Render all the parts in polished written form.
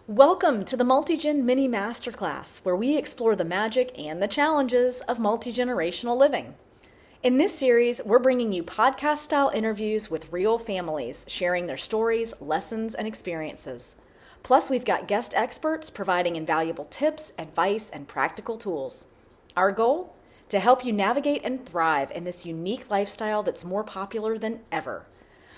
Welcome to the Multigen Mini Masterclass, where we explore the magic and the challenges of multi-generational living. In this series, we're bringing you podcast-style interviews with real families, sharing their stories, lessons, and experiences. Plus, we've got guest experts providing invaluable tips, advice, and practical tools. Our goal? To help you navigate and thrive in this unique lifestyle that's more popular than ever.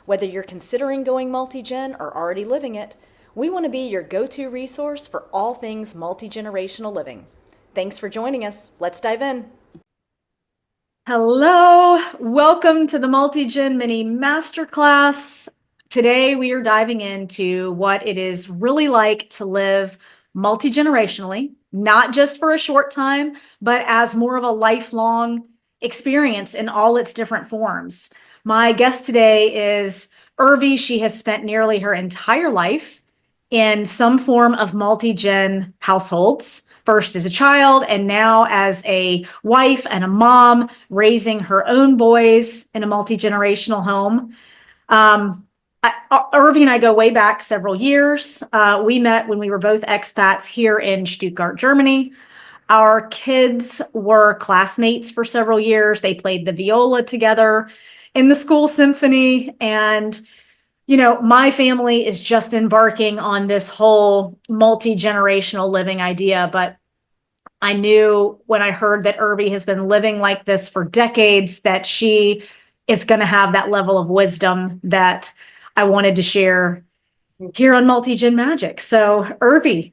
Whether you're considering going multi-gen or already living it, we want to be your go-to resource for all things multi-generational living. Thanks for joining us. Let's dive in. Hello, welcome to the Multi-Gen Mini Masterclass. Today we are diving into what it is really like to live multi-generationally, not just for a short time, but as more of a lifelong experience in all its different forms. My guest today is Urvi. She has spent nearly her entire life in some form of multi-gen households, first as a child and now as a wife and a mom, raising her own boys in a multi-generational home. Urvi and I go way back several years. We met when we were both expats here in Stuttgart, Germany. Our kids were classmates for several years. They played the viola together in the school symphony, and my family is just embarking on this whole multi-generational living idea, but I knew when I heard that Urvi has been living like this for decades that she is going to have that level of wisdom that I wanted to share here on Multi-Gen Magic. So Urvi,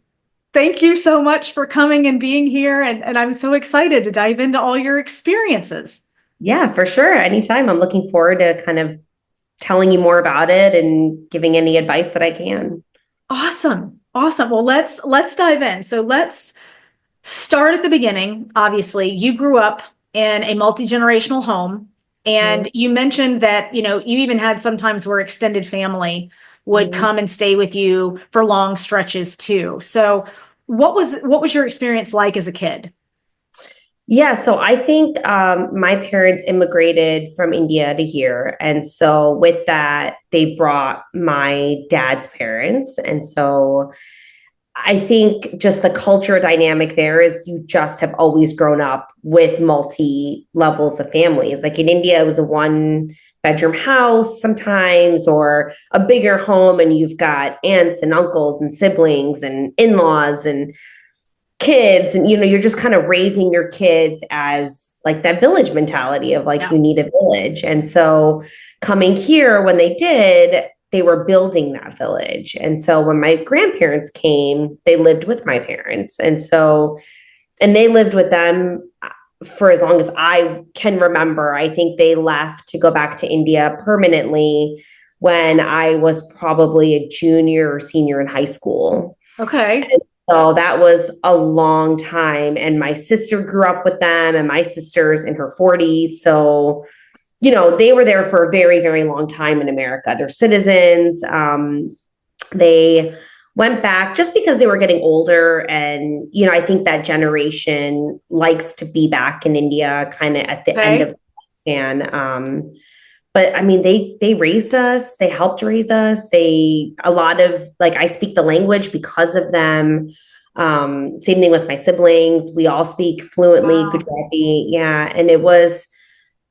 thank you so much for coming and being here. And I'm so excited to dive into all your experiences. Yeah, for sure. Anytime. I'm looking forward to kind of telling you more about it and giving any advice that I can. Awesome. Awesome. Well, let's dive in. So let's start at the beginning. Obviously, you grew up in a multi-generational home, and you mentioned that, you even had sometimes where extended family would come and stay with you for long stretches too. So what was your experience like as a kid? Yeah, so I think my parents immigrated from India to here. And so with that, they brought my dad's parents. And so I think just the culture dynamic there is you just have always grown up with multi levels of families. Like in India, it was a one bedroom house sometimes, or a bigger home, and you've got aunts and uncles and siblings and in laws and kids. And, you're just kind of raising your kids as like that village mentality of like, Yeah. you need a village. And so coming here, when they did, they were building that village. And so when my grandparents came, they lived with my parents. And they lived with them for as long as I can remember. I think they left to go back to India permanently when I was probably a junior or senior in high school. Okay. And so that was a long time. And my sister grew up with them, and my sister's in her 40s. So they were there for a very, very long time in America. They're citizens. They went back just because they were getting older. And, I think that generation likes to be back in India kind of at the end of the span. But I mean, they raised us, they helped raise us. A lot of like, I speak the language because of them. Same thing with my siblings. We all speak fluently Gujarati. Yeah. And it was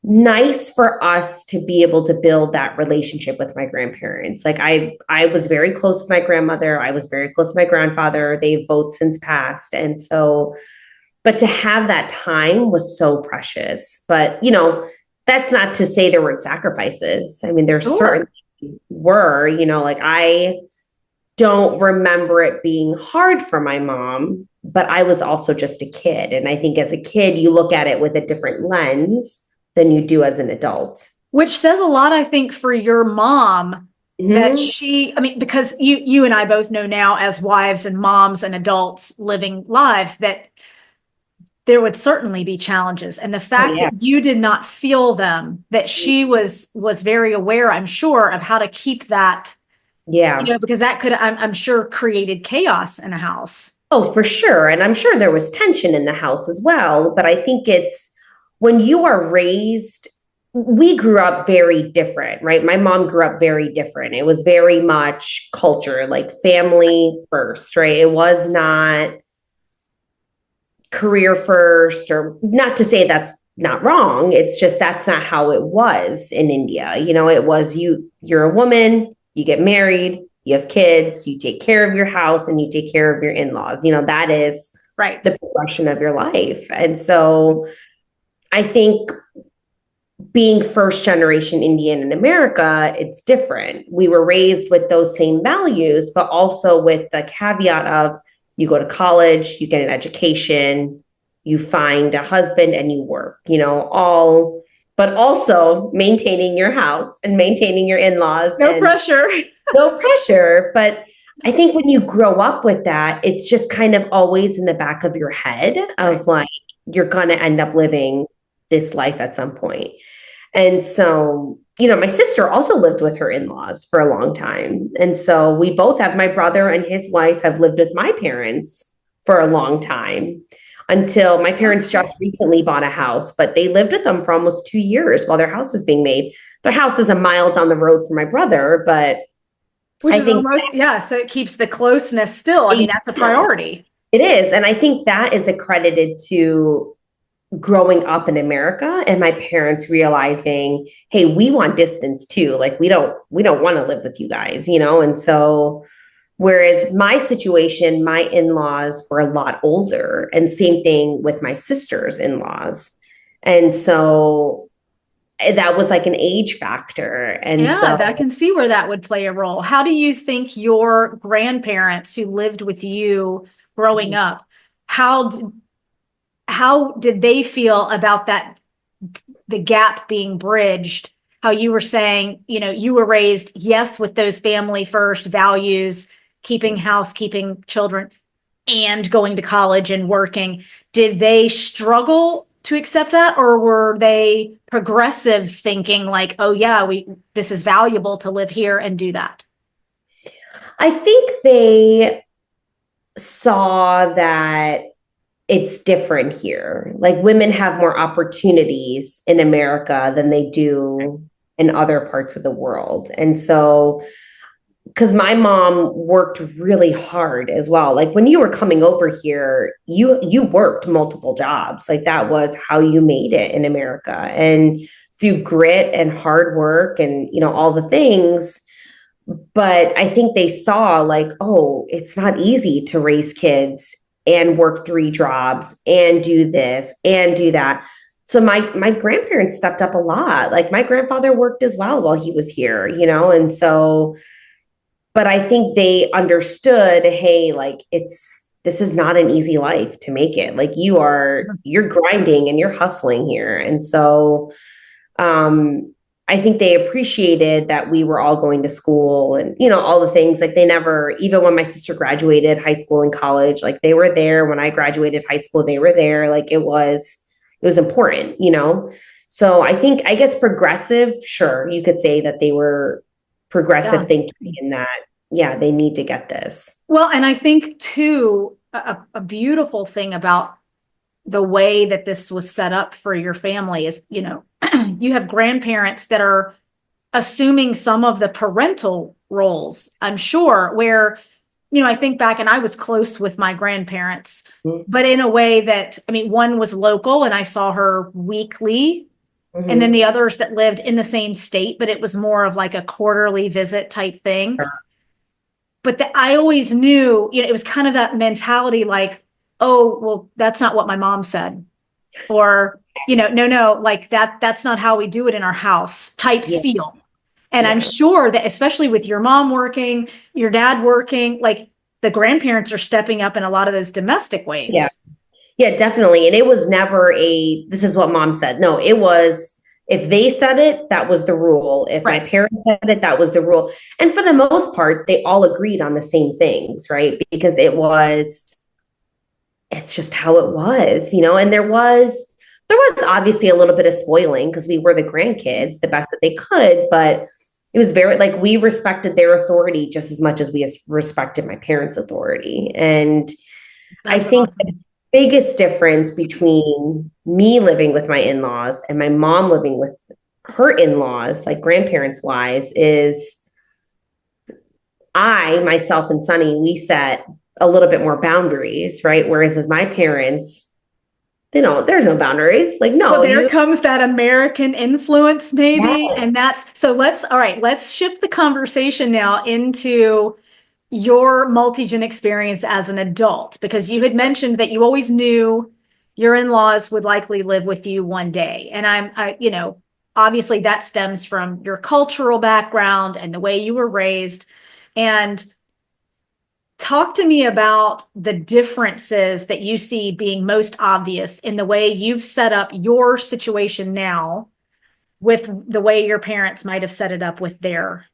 nice for us to be able to build that relationship with my grandparents. Like I was very close to my grandmother. I was very close to my grandfather. They've both since passed. And so, but to have that time was so precious. But, that's not to say there weren't sacrifices. I mean, there certainly were, like I don't remember it being hard for my mom, but I was also just a kid. And I think as a kid, you look at it with a different lens than you do as an adult. Which says a lot, I think, for your mom that because you and I both know now as wives and moms and adults living lives that there would certainly be challenges. And the fact that you did not feel them, that she was very aware, I'm sure, of how to keep that, because that could, I'm sure, created chaos in a house. Oh, for sure. And I'm sure there was tension in the house as well. But I think it's when you are raised we grew up very different, right? My mom grew up very different. It was very much culture, like family first, right? It was not career first, or not to say that's not wrong. It's just that's not how it was in India. It was you're a woman, you get married, you have kids, you take care of your house, and you take care of your in-laws. That is Right. the progression of your life. And so I think being first generation Indian in America, it's different. We were raised with those same values, but also with the caveat of you go to college, you get an education, you find a husband, and you work, all, but also maintaining your house and maintaining your in laws No and pressure. no pressure. But I think when you grow up with that, it's just kind of always in the back of your head of like, you're going to end up living this life at some point. And so, my sister also lived with her in-laws for a long time. And so we both have, my brother and his wife have lived with my parents for a long time until my parents just recently bought a house, but they lived with them for almost 2 years while their house was being made. Their house is a mile down the road from my brother, but Which I is think almost, yeah, so it keeps the closeness still. I mean, that's a priority. it is. And I think that is accredited to growing up in America and my parents realizing, hey, we want distance too. Like we don't want to live with you guys, And so whereas my situation, my in-laws were a lot older, and same thing with my sister's in-laws. And so that was like an age factor. And Yeah, so that can see where that would play a role. How do you think your grandparents who lived with you growing up, how how did they feel about that, the gap being bridged? How you were saying, you were raised, yes, with those family first values, keeping house, keeping children, and going to college and working. Did they struggle to accept that, or were they progressive thinking like, oh yeah, this is valuable to live here and do that? I think they saw that it's different here. Like women have more opportunities in America than they do in other parts of the world. And so, because my mom worked really hard as well. Like when you were coming over here, you worked multiple jobs. Like that was how you made it in America. And through grit and hard work and all the things. But I think they saw like, oh, it's not easy to raise kids and work 3 jobs and do this and do that. So my grandparents stepped up a lot. Like my grandfather worked as well while he was here, and so, but I think they understood, hey, like this is not an easy life to make it. Like you're grinding and you're hustling here. And so I think they appreciated that we were all going to school and, all the things. Like they never, even when my sister graduated high school and college, like they were there. When I graduated high school, they were there. Like it was important. So I guess progressive, sure, you could say that they were progressive Yeah. thinking in that, yeah, they need to get this. Well, and I think too, a beautiful thing about the way that this was set up for your family is, you have grandparents that are assuming some of the parental roles, I'm sure, where, I think back and I was close with my grandparents, but in a way that, I mean, one was local and I saw her weekly. Mm-hmm. And then the others that lived in the same state, but it was more of like a quarterly visit type thing. But I always knew, it was kind of that mentality like, oh, well, that's not what my mom said. Or, no, like that's not how we do it in our house type feel. And I'm sure that especially with your mom working, your dad working, like the grandparents are stepping up in a lot of those domestic ways. Yeah. Yeah, definitely. And it was never this is what mom said. No, it was, if they said it, that was the rule. If my parents said it, that was the rule. And for the most part, they all agreed on the same things, right? Because it's just how it was, and there was obviously a little bit of spoiling because we were the grandkids the best that they could, but it was very like we respected their authority just as much as we respected my parents' authority. And That's I think awesome. the biggest difference between me living with my in-laws and my mom living with her in-laws, like grandparents wise, is I, myself and Sunny, we set a little bit more boundaries, right? Whereas as my parents, they don't, there's no boundaries. Like, Well, no, there you, comes that American influence, maybe. yes, And that's so all right, let's shift the conversation now into your multi-gen experience as an adult, because you had mentioned that you always knew your in-laws would likely live with you one day. And obviously that stems from your cultural background and the way you were raised. And talk to me about the differences that you see being most obvious in the way you've set up your situation now with the way your parents might have set it up with their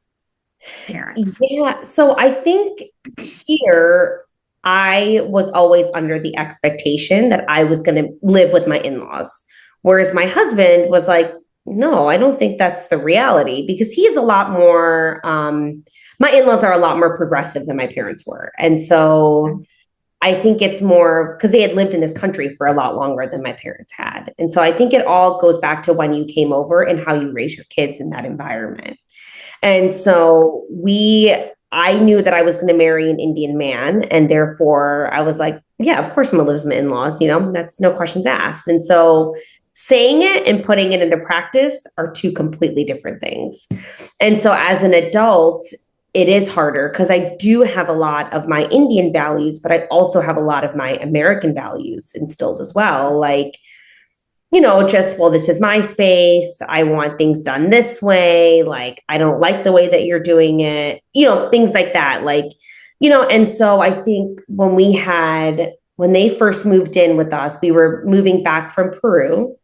parents. yeah. So I think here, I was always under the expectation that I was going to live with my in-laws. Whereas my husband was like, no, I don't think that's the reality because he's a lot more, my in-laws are a lot more progressive than my parents were. And so I think it's more because they had lived in this country for a lot longer than my parents had. And so I think it all goes back to when you came over and how you raise your kids in that environment. And so I knew that I was going to marry an Indian man. And therefore I was like, yeah, of course I'm going to live with my in-laws, that's no questions asked. And so saying it and putting it into practice are two completely different things. And so as an adult, it is harder because I do have a lot of my Indian values, but I also have a lot of my American values instilled as well. Like, just, well, this is my space. I want things done this way. Like, I don't like the way that you're doing it, things like that. Like, and so I think when they first moved in with us, we were moving back from Peru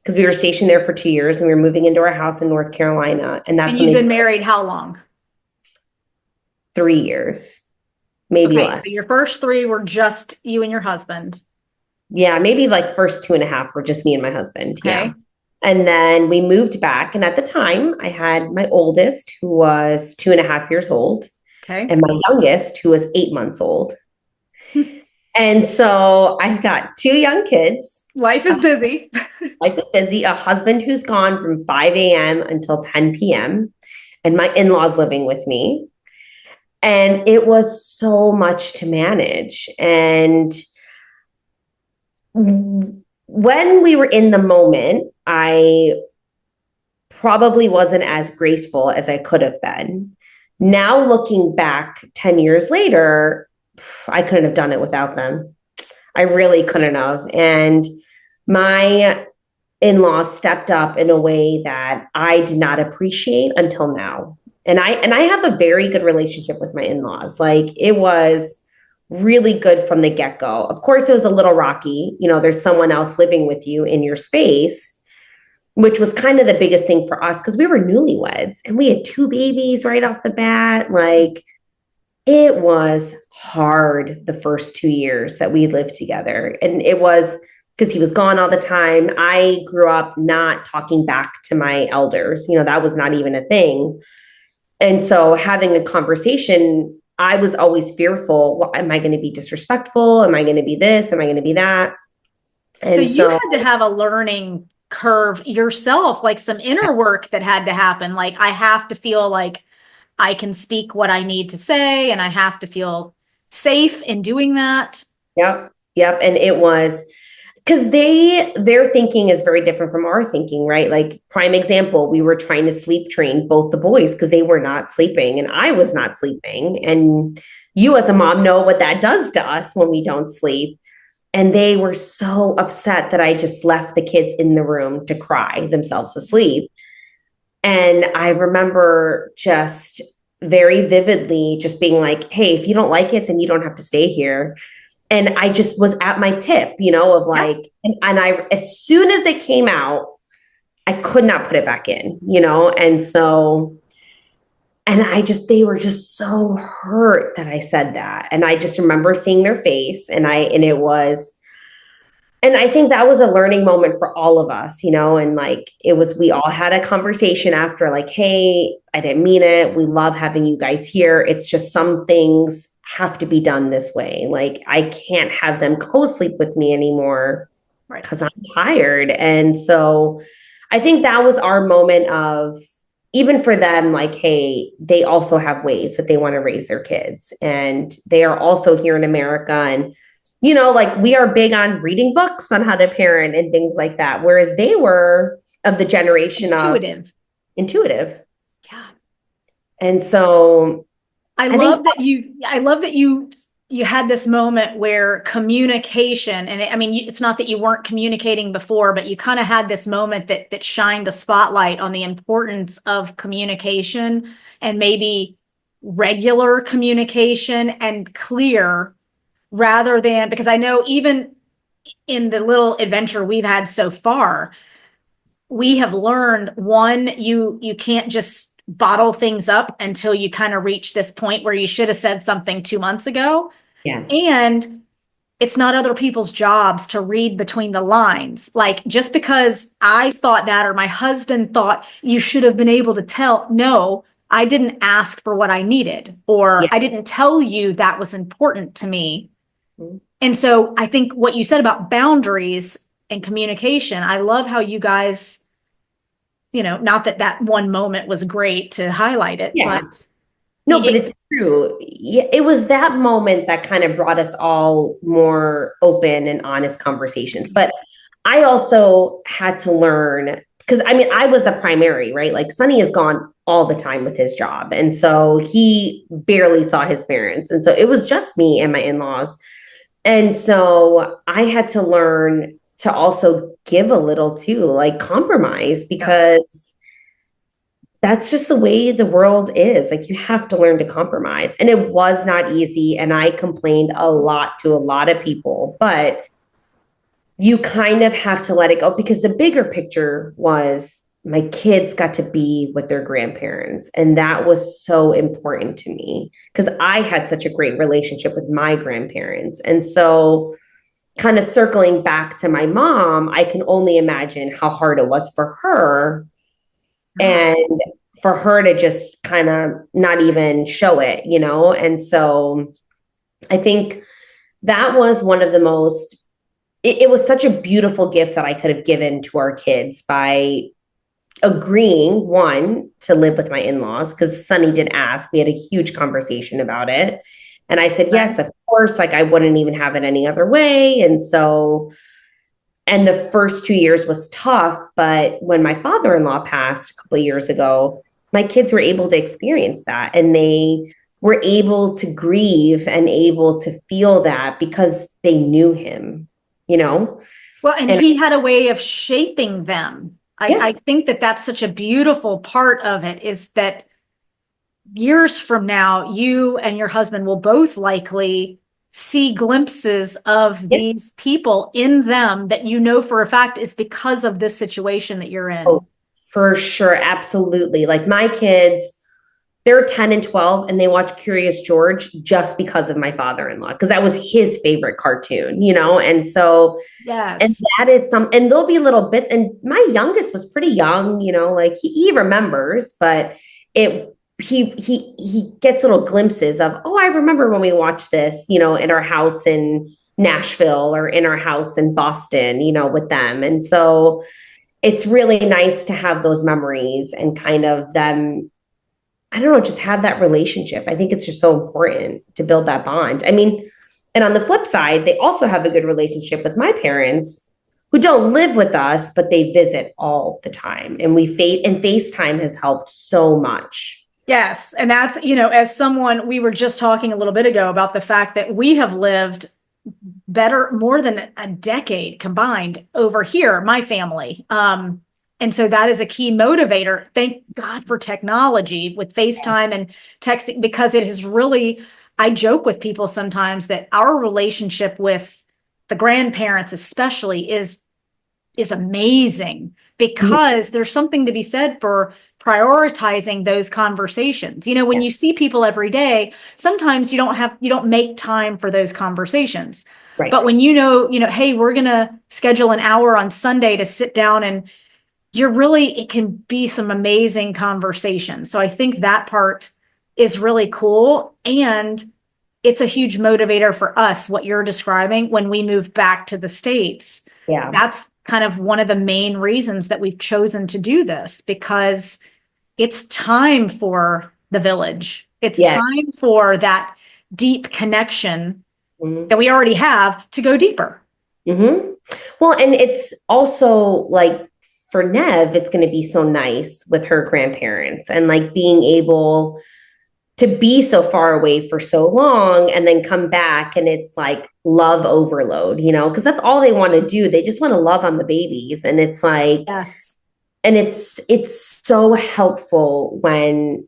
because we were stationed there for 2 years and we were moving into our house in North Carolina. And that's And when you've they been started married how long? 3 years, maybe Okay, less. so your first three were just you and your husband. Yeah, maybe like first 2.5 were just me and my husband. Yeah. Okay. And then we moved back. And at the time, I had my oldest, who was 2.5 years old, Okay. and my youngest, who was 8 months old. And so I've got two young kids. Life is busy. Life is busy. A husband who's gone from 5 a.m. until 10 p.m., and my in laws living with me. And it was so much to manage. And when we were in the moment, I probably wasn't as graceful as I could have been. Now, looking back 10 years later, I couldn't have done it without them. I really couldn't have. And my in-laws stepped up in a way that I did not appreciate until now. And I have a very good relationship with my in-laws. Like it was really good from the get-go. Of course, it was a little rocky. There's someone else living with you in your space, which was kind of the biggest thing for us because we were newlyweds and we had two babies right off the bat. Like it was hard the first 2 years that we lived together. And it was because he was gone all the time. I grew up not talking back to my elders. That was not even a thing. And so having a conversation, I was always fearful. Well, am I going to be disrespectful? Am I going to be this? Am I going to be that? So And you so, had to have a learning curve yourself, like some inner work that had to happen. Like I have to feel like I can speak what I need to say and I have to feel safe in doing that. yep, yep. And it was because their thinking is very different from our thinking, right? Like prime example, we were trying to sleep train both the boys because they were not sleeping and I was not sleeping. And you as a mom know what that does to us when we don't sleep. And they were so upset that I just left the kids in the room to cry themselves asleep. And I remember just very vividly just being like, hey, if you don't like it, then you don't have to stay here. And I just was at my tip, of Yeah. like, and I, as soon as it came out, I could not put it back in, and so, and they were just so hurt that I said that. And I just remember seeing their face and I think that was a learning moment for all of us, and like we all had a conversation after, like, hey, I didn't mean it. We love having you guys here. It's just some things have to be done this way. Like, I can't have them co sleep with me anymore Right. because I'm tired. And so I think that was our moment of, even for them, like, hey, they also have ways that they want to raise their kids. And they are also here in America. And, like, we are big on reading books on how to parent and things like that. Whereas they were of the generation of intuitive. Yeah. And so I I think, love that you had this moment where communication, and I mean, it's not that you weren't communicating before, but you kind of had this moment that shined a spotlight on the importance of communication, and maybe regular communication and clear, rather than, because I know even in the little adventure we've had so far, we have learned, one, you can't just bottle things up until you kind of reach this point where you should have said something 2 months ago. yes, And it's not other people's jobs to read between the lines. Like, just because I thought that or my husband thought, you should have been able to tell. No, I didn't ask for what I needed, or yeah. I didn't tell you that was important to me. Mm-hmm. And so I think what you said about boundaries and communication, I love how you guys, not that that one moment was great to highlight it, Yeah. but No, but it's true. Yeah, it was that moment that kind of brought us all more open and honest conversations. But I also had to learn, because I mean, I was the primary, right? Like, Sonny is gone all the time with his job. And so he barely saw his parents. And so it was just me and my in-laws. And so I had to learn to also give a little too, like, compromise, because that's just the way the world is. Like, you have to learn to compromise. And it was not easy. And I complained a lot to a lot of people, but you kind of have to let it go, because the bigger picture was my kids got to be with their grandparents. And that was so important to me, because I had such a great relationship with my grandparents. And so, kind of circling back to my mom, I can only imagine how hard it was for her, and for her to just kind of not even show it. And so I think that was one of the most, it was such a beautiful gift that I could have given to our kids by agreeing, one, to live with my in-laws, because Sonny did ask. We had a huge conversation about it. And I said, yes, of course, like, I wouldn't even have it any other way. And so, and the first 2 years was tough. But when my father-in-law passed a couple of years ago, my kids were able to experience that. And they were able to grieve and able to feel that because they knew him, you know? Well, and And he had a way of shaping them. I yes, think that that's such a beautiful part of it, is that years from now, you and your husband will both likely see glimpses of yes. these people in them that for a fact is because of this situation that you're in. Oh, for sure. Absolutely. Like, my kids, they're 10 and 12, and they watch Curious George just because of my father-in-law, because that was his favorite cartoon. And so, and Yes. that is and there'll be a little bit, and my youngest was pretty young, like, he remembers, but he gets little glimpses of, oh, I remember when we watched this, in our house in Nashville or in our house in Boston, with them. And so it's really nice to have those memories and kind of them, I don't know, just have that relationship. I think it's just so important to build that bond. I mean, and on the flip side, they also have a good relationship with my parents, who don't live with us, but they visit all the time. And FaceTime has helped so much. Yes. And that's, as someone, we were just talking a little bit ago about the fact that we have lived more than a decade combined over here, my family. And so that is a key motivator. Thank God for technology with FaceTime and texting, because it has really, I joke with people sometimes that our relationship with the grandparents especially is amazing, because there's something to be said for prioritizing those conversations. When you see people every day, sometimes you don't make time for those conversations. Right. But when hey, we're going to schedule an hour on Sunday to sit down, and it can be some amazing conversations. So I think that part is really cool. And it's a huge motivator for us, what you're describing, when we move back to the States. Yeah. kind of one of the main reasons that we've chosen to do this, because it's time for the village. It's Yeah. time for that deep connection Mhm. that we already have to go deeper. Mm-hmm. Well, and it's also like for Nev, it's going to be so nice with her grandparents and like being able to be so far away for so long and then come back and it's like love overload, because that's all they want to do. They just want to love on the babies. And it's like, Yes. and it's so helpful when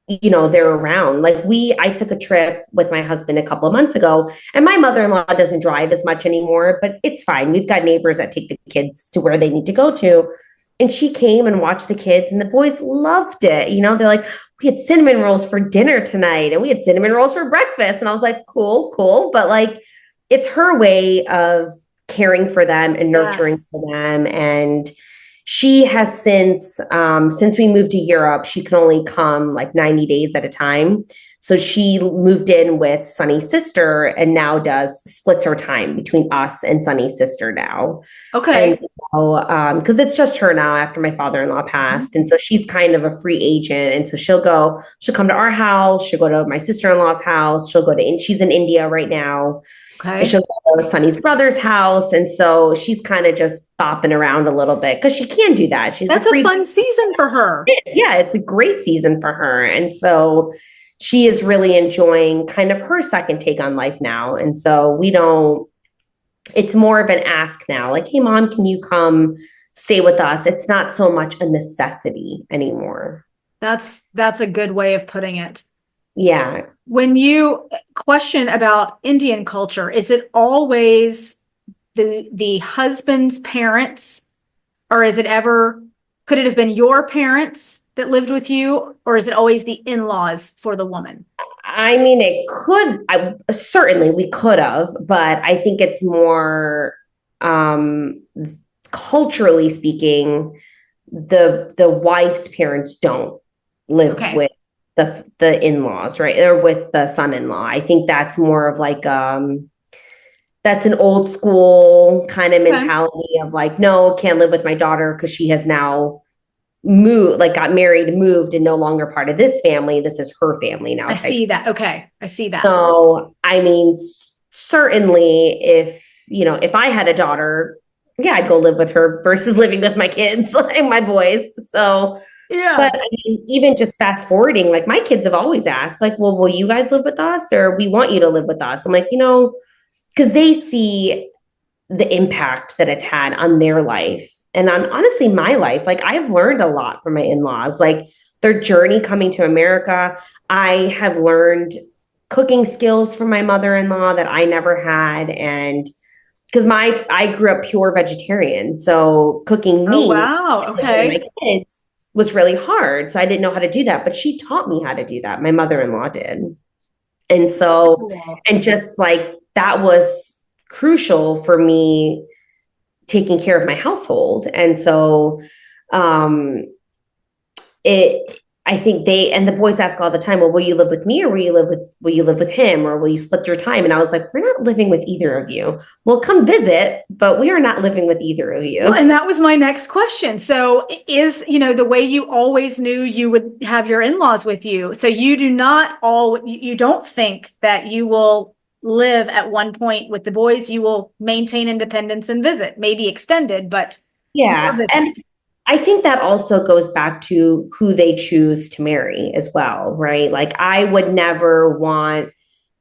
they're around. Like I took a trip with my husband a couple of months ago, and my mother-in-law doesn't drive as much anymore, but it's fine. We've got neighbors that take the kids to where they need to go to. And she came and watched the kids, and the boys loved it. They're like, we had cinnamon rolls for dinner tonight, and we had cinnamon rolls for breakfast. And I was like, cool, cool. But like, it's her way of caring for them and nurturing Yes. for them. And she has since we moved to Europe, she can only come like 90 days at a time. So she moved in with Sunny's sister and now splits her time between us and Sunny's sister now. And Okay. so, because it's just her now after my father-in-law passed. And so she's kind of a free agent. And so she'll come to our house, she'll go to my sister-in-law's house, she's in India right now. And Okay. she'll go to Sonny's brother's house. And so she's kind of just bopping around a little bit because she can do that. She's a That's a free, fun season for her. yeah, it's a great season for her. And so she is really enjoying kind of her second take on life now. And so it's more of an ask now, like, hey, mom, can you come stay with us? It's not so much a necessity anymore. That's a good way of putting it. Yeah. When you question about Indian culture, is it always the husband's parents, or could it have been your parents that lived with you, or is it always the in-laws for the woman? I mean, certainly we could have, but I think it's more culturally speaking, the wife's parents don't live Okay. with the in-laws, right? Or with the son-in-law. I think that's more of like that's an old school kind of Okay. mentality of like, no, can't live with my daughter because she has now moved, like got married, moved, and no longer part of this family. This is her family now I type. see that. Okay. I see that. So, I mean, certainly if I had a daughter, yeah, I'd go live with her versus living with my kids, like my boys. So, Yeah. but I mean, even just fast forwarding, like my kids have always asked, like, well, will you guys live with us or we want you to live with us? I'm like, because they see the impact that it's had on their life and on honestly my life. Like I've learned a lot from my in-laws, like their journey coming to America. I have learned cooking skills from my mother-in-law that I never had. And because I grew up pure vegetarian. So cooking Oh, meat wow. for my Okay. kids was really hard. So I didn't know how to do that, but she taught me how to do that. My mother-in-law did. And so, Cool. and just like that was crucial for me taking care of my household. And so, um, it, I think and the boys ask all the time, well, will you live with me or will you live with him or will you split your time? And I was like, we're not living with either of you. We'll come visit, but we are not living with either of you. Well, and that was my next question. So the way you always knew you would have your in-laws with you. So you don't think that you will live at one point with the boys. You will maintain independence and visit, maybe extended, but more Yeah. visit. And I think that also goes back to who they choose to marry as well, right? Like I would never want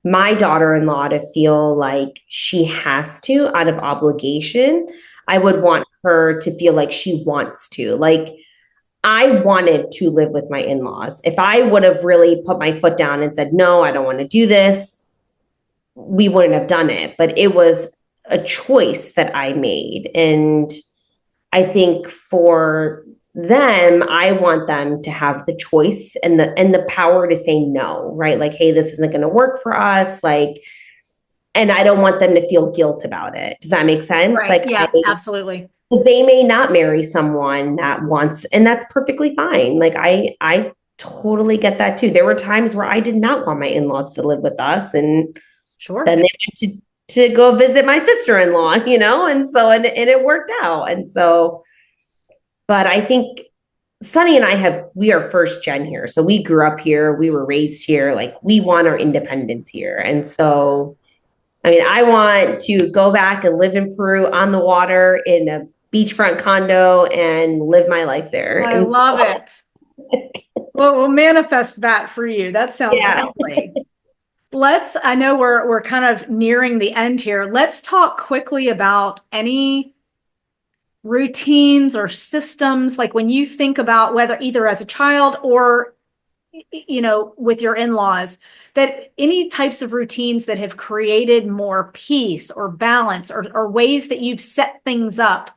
my daughter-in-law to feel like she has to out of obligation. I would want her to feel like she wants to. Like I wanted to live with my in-laws. If I would have really put my foot down and said, no, I don't want to do this, we wouldn't have done it. But it was a choice that I made. And I think for them, I want them to have the choice and the power to say no, right? Like, hey, this isn't going to work for us. Like, and I don't want them to feel guilt about it. Does that make sense? Right. Like, Yeah, absolutely. they may not marry someone that wants, and that's perfectly fine. Like, I totally get that too. There were times where I did not want my in-laws to live with us, and Sure. then they went to go visit my sister-in-law, and so, and it worked out. And so, but I think Sonny and we are first gen here. So we grew up here, we were raised here, like we want our independence here. And so, I mean, I want to go back and live in Peru on the water in a beachfront condo and live my life there. I And so, love it. Well, we'll manifest that for you. That sounds yeah. lovely. I know we're kind of nearing the end here. Let's talk quickly about any routines or systems, like when you think about whether either as a child or with your in-laws, that any types of routines that have created more peace or balance, or ways that you've set things up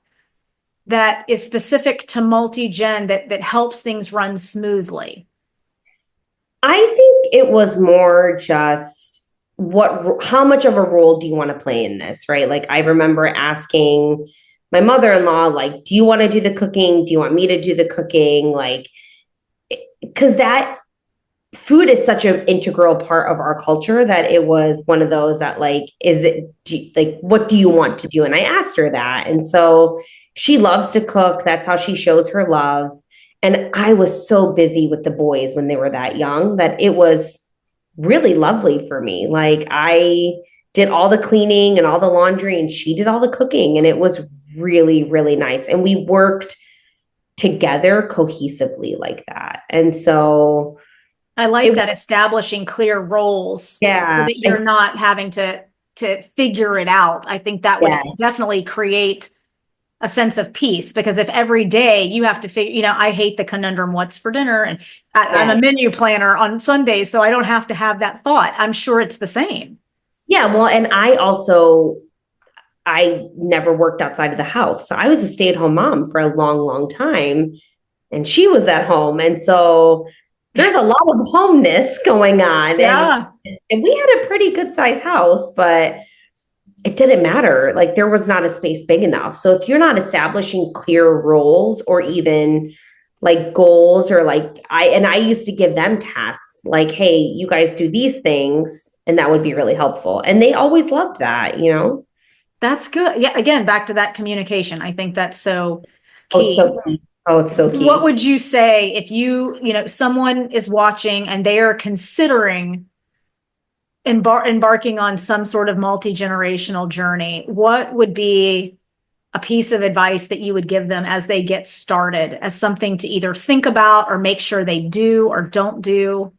that is specific to multi-gen that helps things run smoothly. I think it was more just how much of a role do you want to play in this, right? Like I remember asking my mother-in-law, like, do you want to do the cooking? Do you want me to do the cooking? Like, because that food is such an integral part of our culture that it was one of those that like, like, what do you want to do? And I asked her that. And so she loves to cook. That's how she shows her love. And I was so busy with the boys when they were that young that it was really lovely for me. Like I did all the cleaning and all the laundry and she did all the cooking. And it was really, really nice. And we worked together cohesively like that. And so I like that, establishing clear roles, yeah, so that you're not having to figure it out. I think that would definitely create a sense of peace, because if every day you have to figure, I hate the conundrum, what's for dinner? And I'm a menu planner on Sundays, so I don't have to have that thought. I'm sure it's the same. Yeah, well, and I never worked outside of the house. So I was a stay-at-home mom for a long, long time, and she was at home. And so there's a lot of homeness going on. Yeah. And we had a pretty good sized house, but it didn't matter. Like there was not a space big enough. So if you're not establishing clear roles or even like goals, or like I used to give them tasks like, hey, you guys do these things, and that would be really helpful. And they always loved that, That's good. Yeah. Again, back to that communication. I think that's so Oh, it's key. so key. Oh, it's so key. What would you say if someone is watching and they are considering embarking on some sort of multi-generational journey? What would be a piece of advice that you would give them as they get started, as something to either think about or make sure they do or don't do?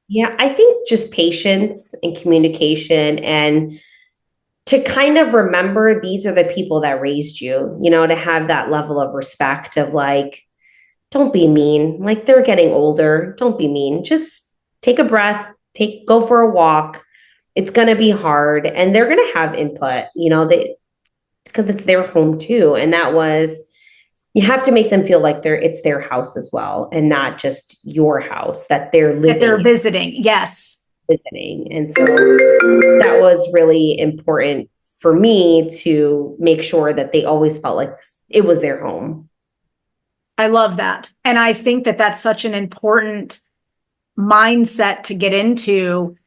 Yeah, I think just patience and communication, and to kind of remember these are the people that raised you, to have that level of respect of like, don't be mean. Like they're getting older. Don't be mean. Just take a breath, go for a walk. It's going to be hard and they're going to have input, because it's their home too. And you have to make them feel like it's their house as well, and not just your house that they're living. That they're visiting. Yes. Visiting. And so that was really important for me to make sure that they always felt like it was their home. I love that. And I think that that's such an important mindset to get into.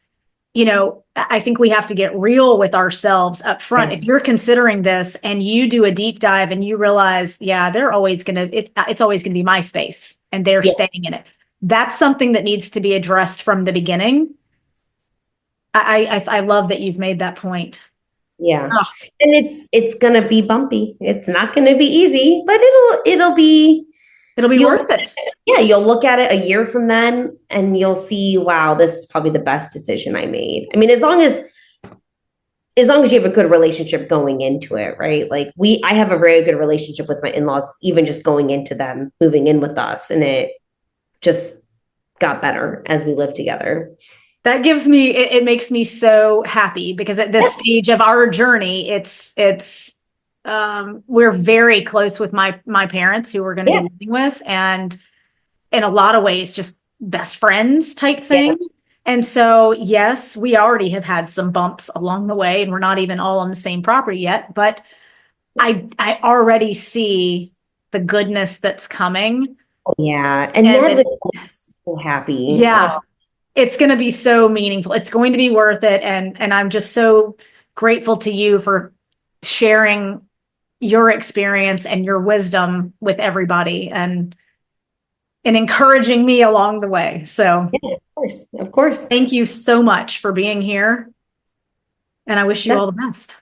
I think we have to get real with ourselves up front. If you're considering this and you do a deep dive and you realize, they're always it's always going to be my space and they're staying in it. That's something that needs to be addressed from the beginning. I love that you've made that point. Yeah. Oh. And it's going to be bumpy. It's not going to be easy, but it'll be worth it. Yeah. You'll look at it a year from then and you'll see, wow, this is probably the best decision I made. I mean, as long as you have a good relationship going into it, right? Like I have a very good relationship with my in-laws, even just going into them, moving in with us. And it just got better as we lived together. That it makes me so happy, because at this stage of our journey, we're very close with my parents, who we're going to be living with, and in a lot of ways, just best friends type thing. Yeah. And so, yes, we already have had some bumps along the way, and we're not even all on the same property yet, but I already see the goodness that's coming. Yeah. And that is so happy. Yeah. Oh. It's going to be so meaningful. It's going to be worth it. And I'm just so grateful to you for sharing your experience and your wisdom with everybody and encouraging me along the way. So Yeah, of course. thank you so much for being here. And I wish you all the best.